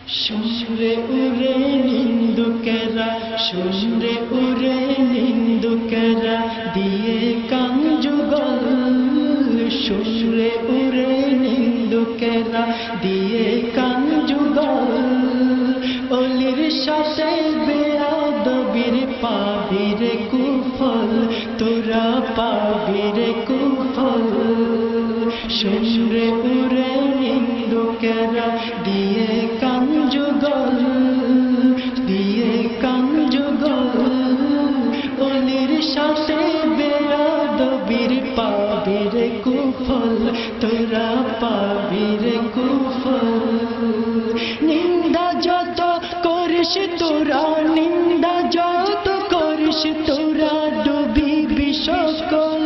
শুনরে উরে নিন্দুকেরা, শুনরে উরে নিন্দুকেরা দিয়ে কান যুগল। শুনরে উরে নিন্দুকেরা দিয়ে কান যুগল। অলির সাথে বেয়াদবির পাবিরে কুফল, তোরা পাবিরে কুফল। শুনরে উরে নিন্দুকেরা দিয়ে কান যুগল, দিয়ে কান যুগল। অলির সাথে বেয়াদবির পাবিরে কুফল, তোরা পাবিরে কুফল। নিন্দা যত করিস তোরা, নিন্দা যত করিস তোরা ডুবিবি সকল।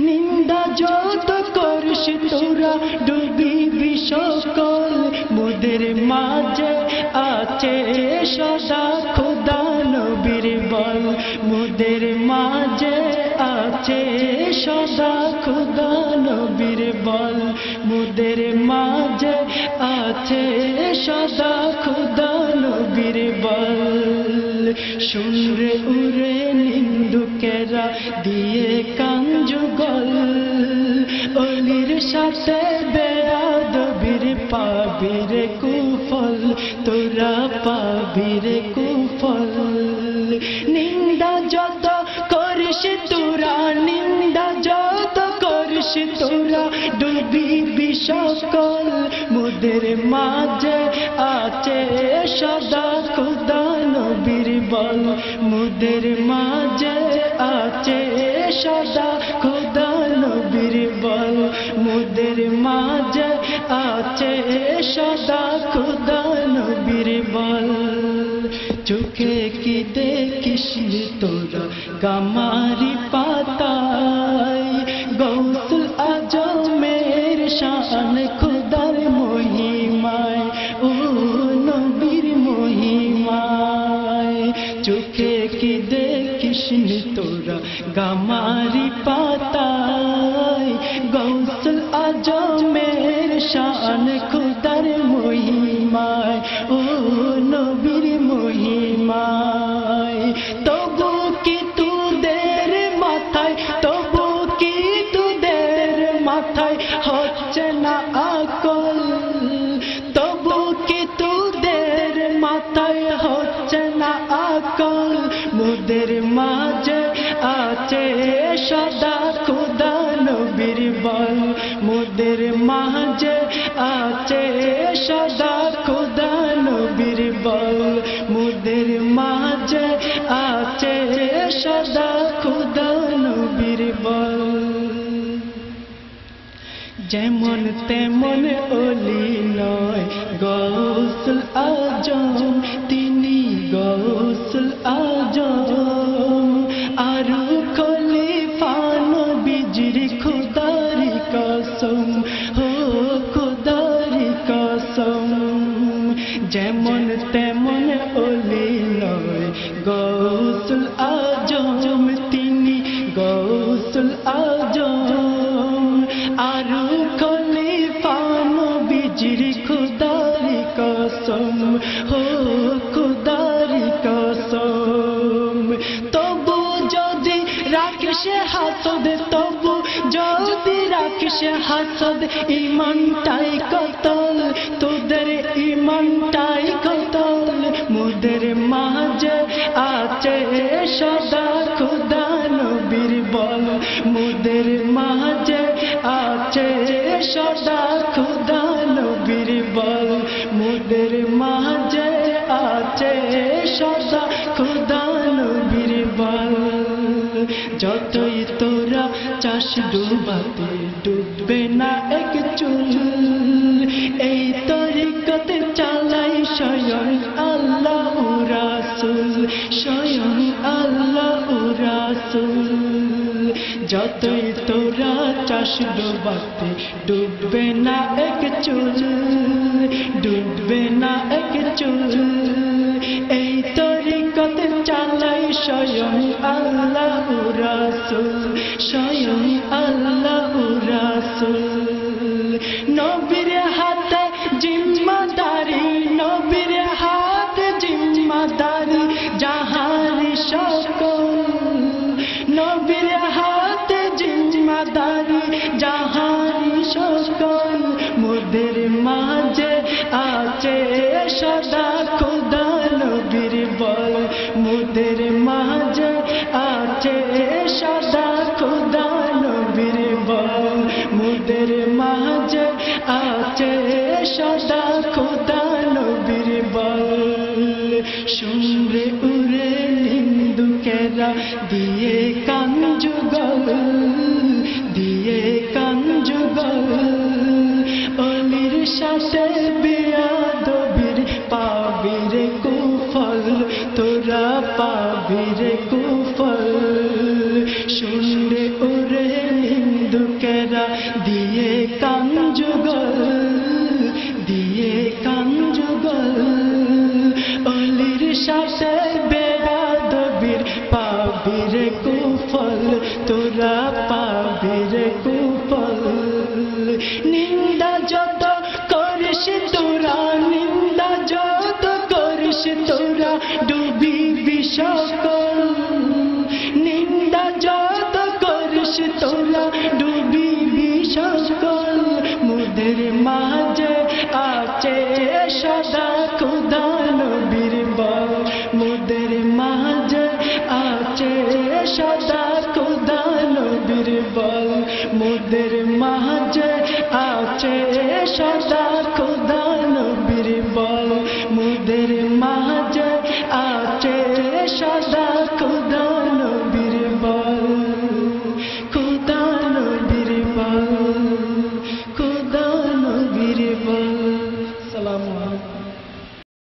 নিন্দা যত করিস তোরা ডুবিবি সকল। মোদের মাঝে আছে সদা খোদা নবীর বল, মোদের মাঝে আছে সদা খোদা নবীর বল। মোদের মাঝে আছে সদা খোদা নবীর বল। শুনরে উরে নিন্দুকেরা দিয়ে কান যুগল। অলির সাথে বেয়াদবির পাবিরে কুফল, তোরা পাবিরে কুফল। নিন্দা যত করিস তোরা, নিন্দা যত করিস তোরা ডুবিবি সকল। মোদের মাঝে আছে সদা খোদা নবীর বল, মোদের মাঝে আছে সদা খোদা নবীর বল। মোদের মাঝে আছে সদা খোদা নবীর বল। চোখে কি দেখিস তোরা গামারি পাতায়, গৌসুল আজমের শান খোদার মহিমায়, ও নবীর মহিমায়। চোখে কি দেখিস তোরা গামারি পাতায়, গৌসুল আজমের শান খোদার মহিমায়, ও নবীর মহিমায়। তবু কি তোদের মাথায়, তবু কি তোদের মাথায় হচ্ছে না আকল। তবু কি তোদের মাথায় হচ্ছে না আকল। মোদের মাঝে আছে সদা খোদা নবীর বল, মোদের মাঝে আছে সদা খোদা নবীর বল। মোদের মাঝে আছে সদা খোদা নবীর বল। যেমন তেমন অলি নয় গৌসুল আজম, তিনি গৌসুল আজম। আরু খলিফা নবীজির খোদারি কসম, হো খোদারি কসম। যেমন তেমন অলি নয় গৌসুল আজম, তিনি গৌসুল আজম। আরু খলিফা নবীজির খোদারি কসম, হো খোদারি কসম। তবু যদি রাখিস হাসদ, তবু যদি রাখিস হাসদ, ইমানটাই কতল, তোদের ইমানটাই কতল। মোদের মাঝে আছে সদা খোদা নবীর বল, মোদের মাঝে আছে সদা খোদা নবীর বল। মোদের মাঝে আছে সদা খোদা নবীর বল। যতই তোরা চাষ ডুবাতে ডুববে না এক চুল। এই তরিকতে চালাই স্বয়ং আল্লাহ রাসূল, স্বয়ং আল্লাহ রাসূল। যতই তোরা চাষ ডুবাতে ডুববে না এক চুল, ডুববে না এক চুল। এই তরিকতে চালাই স্বয়ং আল্লাহ রাসূল, স্বয়ং আল্লাহ রাসূল। নবীর হাতে জিম্মাদারি সদা খোদা নবীর বল মোদের মাঝে আছে সদা খোদা নবীর বল মোদের মাঝে আছে সদা খোদা নবীর বল শুনরে উড়ে নিন্দুকেরা দিয়ে কাঞ্জুগল দিয়ে কাঞ্জুগল অলির সাথে বেয়াদবির পাবিরে কুফল তোরা পাবিরে কুফল শুনরে ওরে নিন্দুকেরা দিয়ে কাঞ্জুগল দিয়ে কাঞ্জুগল অলির সাথে বেয়াদবির পাবিরে কুফল তোরা পাবিরে কুফল নিন্দা যত করিস তোরা নিন্দা যত করিস তোরা ডুবিবি সকল নিন্দা যত করিস তোরা ডুবিবি সকল মোদের মাঝে আছে সদা খোদা নবীর বল মোদের মাঝে আছে সদা খোদা নবীর বল মোদের মাঝে আছে সদা খোদা নবীর বল মোদের মাঝে আছে সদা খোদা নবীর বল খোদা নবীর বল খোদা নবীর বল সালাম আলাইকুম।